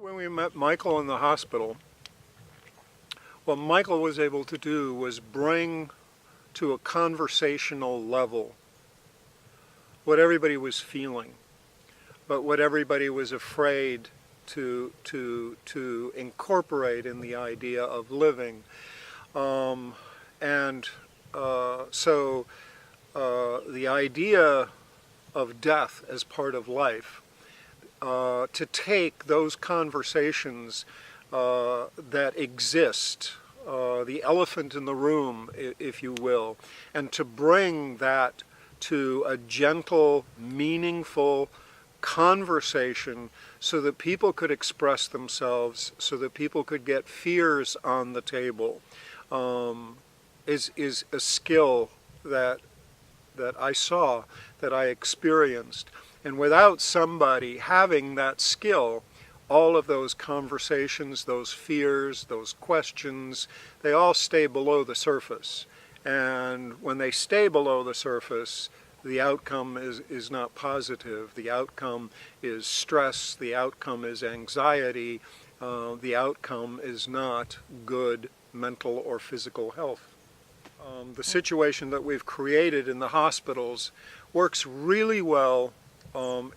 When we met Michael in the hospital, what Michael was able to do was bring to a conversational level what everybody was feeling, but what everybody was afraid to incorporate in the idea of living. So the idea of death as part of life, to take those conversations that exist, the elephant in the room, if you will, and to bring that to a gentle, meaningful conversation so that people could express themselves, so that people could get fears on the table, is a skill that I saw, that I experienced. And without somebody having that skill, all of those conversations, those fears, those questions, they all stay below the surface. And when they stay below the surface, the outcome is not positive. The outcome is stress. The outcome is anxiety. The outcome is not good mental or physical health. The situation that we've created in the hospitals works really well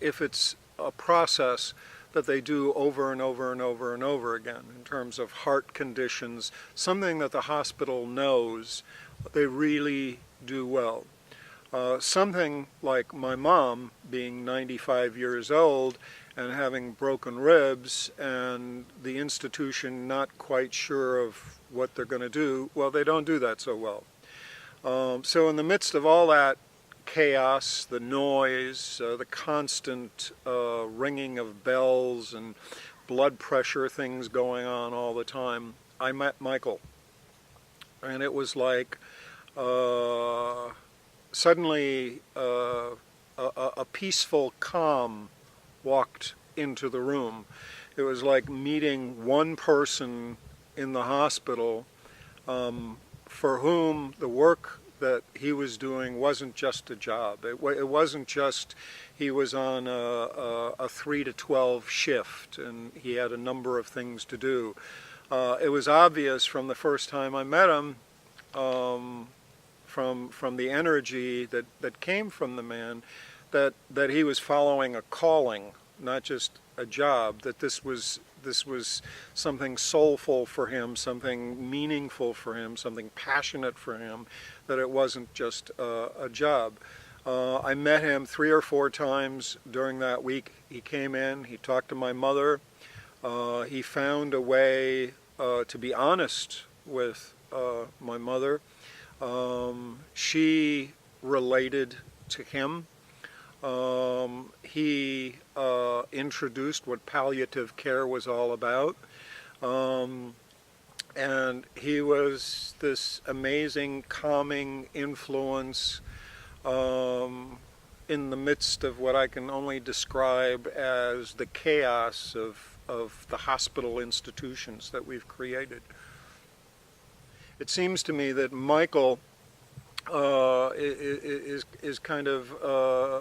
if it's a process that they do over and over and over and over again in terms of heart conditions, something that the hospital knows they really do well. Something like my mom being 95 years old and having broken ribs and the institution not quite sure of what they're going to do, well, they don't do that so well. So in the midst of all that chaos, the noise, the constant ringing of bells and blood pressure things going on all the time, I met Michael. And it was like suddenly a peaceful calm walked into the room. It was like meeting one person in the hospital for whom the work that he was doing wasn't just a job. It wasn't just he was on a 3 to 12 shift and he had a number of things to do. It was obvious from the first time I met him, from the energy that came from the man, that he was following a calling, not just a job, that this was something soulful for him, something meaningful for him, something passionate for him, that it wasn't just a job. I met him 3 or 4 times during that week. He came in, he talked to my mother, he found a way to be honest with my mother. She related to him. He introduced what palliative care was all about. And he was this amazing, calming influence in the midst of what I can only describe as the chaos of the hospital institutions that we've created. It seems to me that Michael is kind of,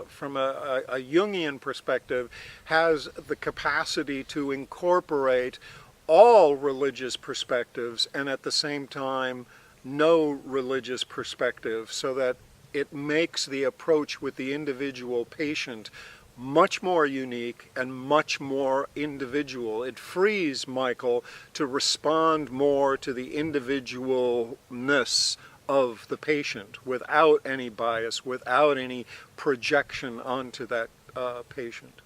from a Jungian perspective, has the capacity to incorporate all religious perspectives and at the same time no religious perspective, so that it makes the approach with the individual patient much more unique and much more individual. It frees Michael to respond more to the individualness of the patient without any bias, without any projection onto that patient.